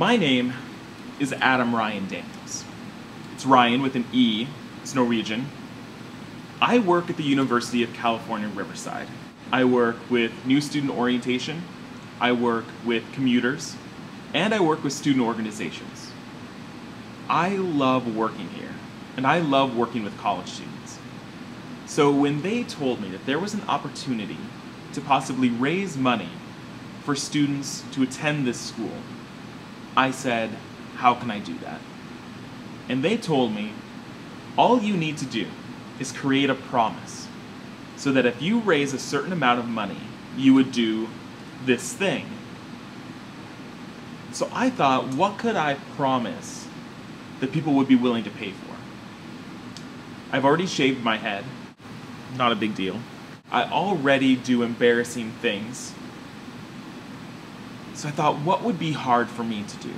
My name is Adam Ryan Daniels. It's Ryan with an E, it's Norwegian. I work at the University of California, Riverside. I work with new student orientation, I work with commuters, and I work with student organizations. I love working here, and I love working with college students. So when they told me that there was an opportunity to possibly raise money for students to attend this school, I said, how can I do that? And they told me, all you need to do is create a promise so that if you raise a certain amount of money, you would do this thing. So I thought, what could I promise that people would be willing to pay for? I've already shaved my head, not a big deal. I already do embarrassing things. So I thought, what would be hard for me to do?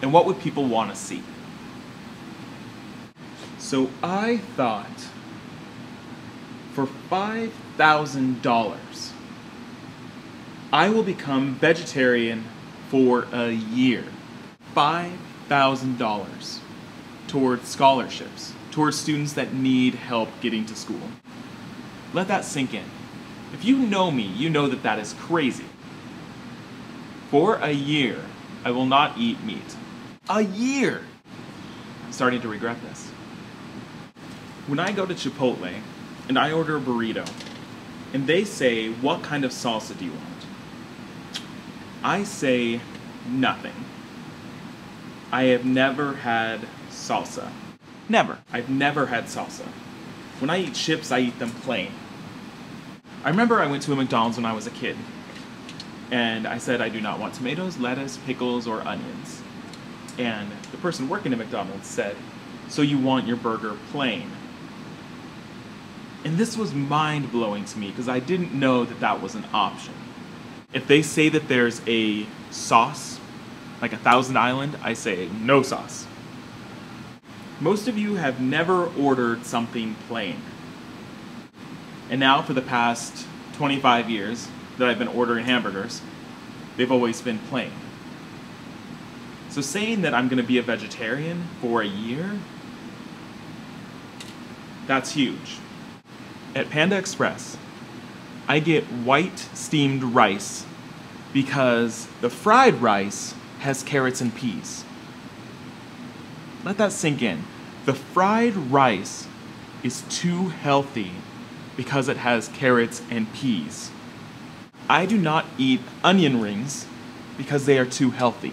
And what would people want to see? So I thought, for $5,000, I will become vegetarian for a year. $5,000 towards scholarships, towards students that need help getting to school. Let that sink in. If you know me, you know that that is crazy. For a year, I will not eat meat. A year! I'm starting to regret this. When I go to Chipotle and I order a burrito, and they say, what kind of salsa do you want? I say, nothing. I have never had salsa. Never. I've never had salsa. When I eat chips, I eat them plain. I remember I went to a McDonald's when I was a kid, and I said I do not want tomatoes, lettuce, pickles, or onions. And the person working at McDonald's said, so you want your burger plain? And this was mind-blowing to me because I didn't know that that was an option. If they say that there's a sauce, like a Thousand Island, I say no sauce. Most of you have never ordered something plain. And now for the past 25 years that I've been ordering hamburgers, they've always been plain. So saying that I'm going to be a vegetarian for a year, that's huge. At Panda Express, I get white steamed rice because the fried rice has carrots and peas. Let that sink in. The fried rice is too healthy because it has carrots and peas. I do not eat onion rings because they are too healthy.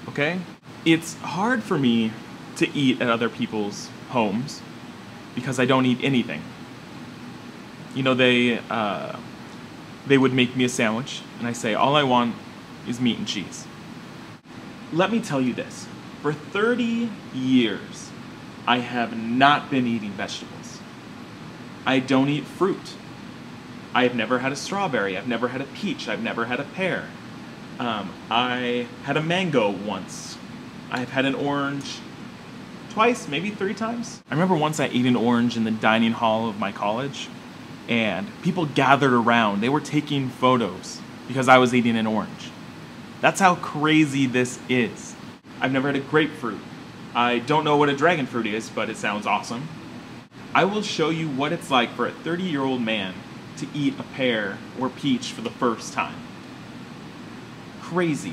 Okay? It's hard for me to eat at other people's homes because I don't eat anything. You know, they would make me a sandwich, and I say, all I want is meat and cheese. Let me tell you this. For 30 years, I have not been eating vegetables. I don't eat fruit. I have never had a strawberry. I've never had a peach. I've never had a pear. I had a mango once. I've had an orange twice, maybe 3 times. I remember once I ate an orange in the dining hall of my college, and people gathered around. They were taking photos because I was eating an orange. That's how crazy this is. I've never had a grapefruit. I don't know what a dragon fruit is, but it sounds awesome. I will show you what it's like for a 30-year-old man to eat a pear or peach for the first time. Crazy.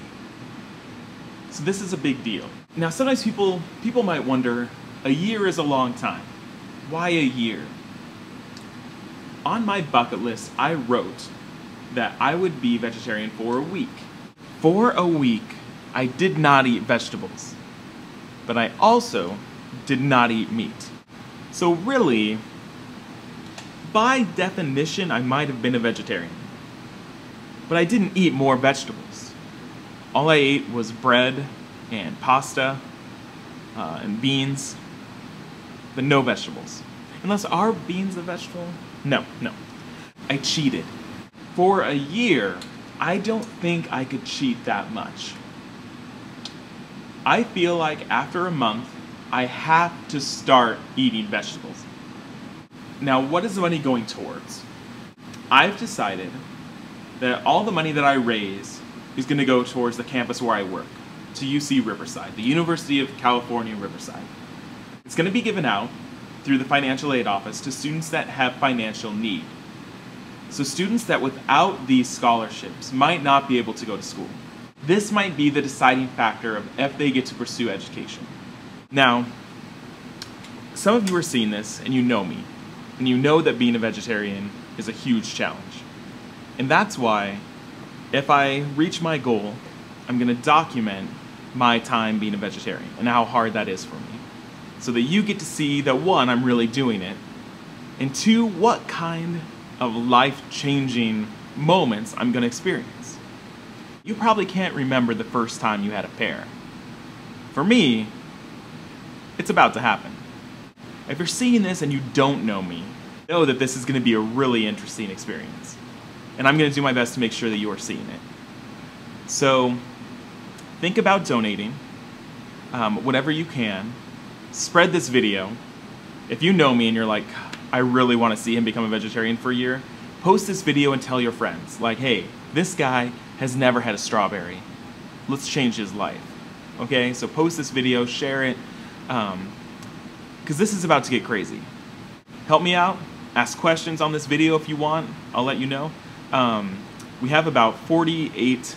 So this is a big deal. Now sometimes people might wonder, a year is a long time. Why a year? On my bucket list, I wrote that I would be vegetarian for a week. For a week, I did not eat vegetables, but I also did not eat meat. So really, by definition, I might have been a vegetarian, but I didn't eat more vegetables. All I ate was bread and pasta and beans, but no vegetables. Unless, are beans a vegetable? No. I cheated. For a year, I don't think I could cheat that much. I feel like after a month, I have to start eating vegetables. Now, what is the money going towards? I've decided that all the money that I raise is going to go towards the campus where I work. to UC Riverside, the University of California, Riverside. It's going to be given out through the financial aid office to students that have financial need. So students that without these scholarships might not be able to go to school. This might be the deciding factor of if they get to pursue education. Now, some of you are seeing this and you know me, and you know that being a vegetarian is a huge challenge. And that's why, if I reach my goal, I'm going to document my time being a vegetarian and how hard that is for me. So that you get to see that, one, I'm really doing it, and two, what kind of life-changing moments I'm going to experience. You probably can't remember the first time you had a pear. For me, it's about to happen. If you're seeing this and you don't know me, know that this is going to be a really interesting experience. And I'm going to do my best to make sure that you are seeing it. So, think about donating whenever you can. Spread this video. If you know me and you're like, I really want to see him become a vegetarian for a year, post this video and tell your friends, like, hey, this guy has never had a strawberry. Let's change his life. Okay, so post this video, share it, because this is about to get crazy. Help me out, ask questions on this video if you want, I'll let you know. We have about 48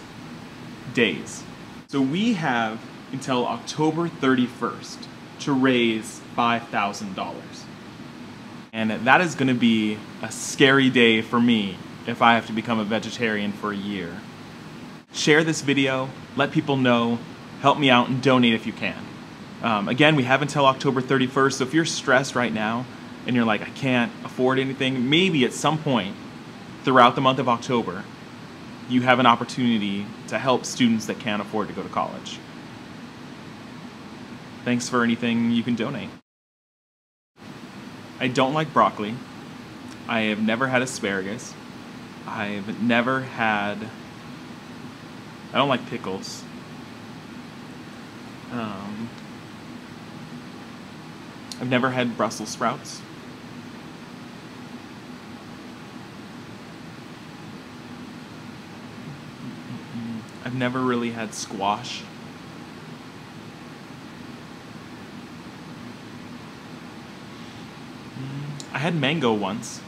days. So we have until October 31st to raise $5,000. And that is going to be a scary day for me if I have to become a vegetarian for a year. Share this video, let people know, help me out, and donate if you can. Again, we have until October 31st, so if you're stressed right now and you're like, I can't afford anything, maybe at some point throughout the month of October, you have an opportunity to help students that can't afford to go to college. Thanks for anything you can donate. I don't like broccoli. I have never had asparagus. I don't like pickles. I've never had Brussels sprouts. I've never really had squash. I had mango once.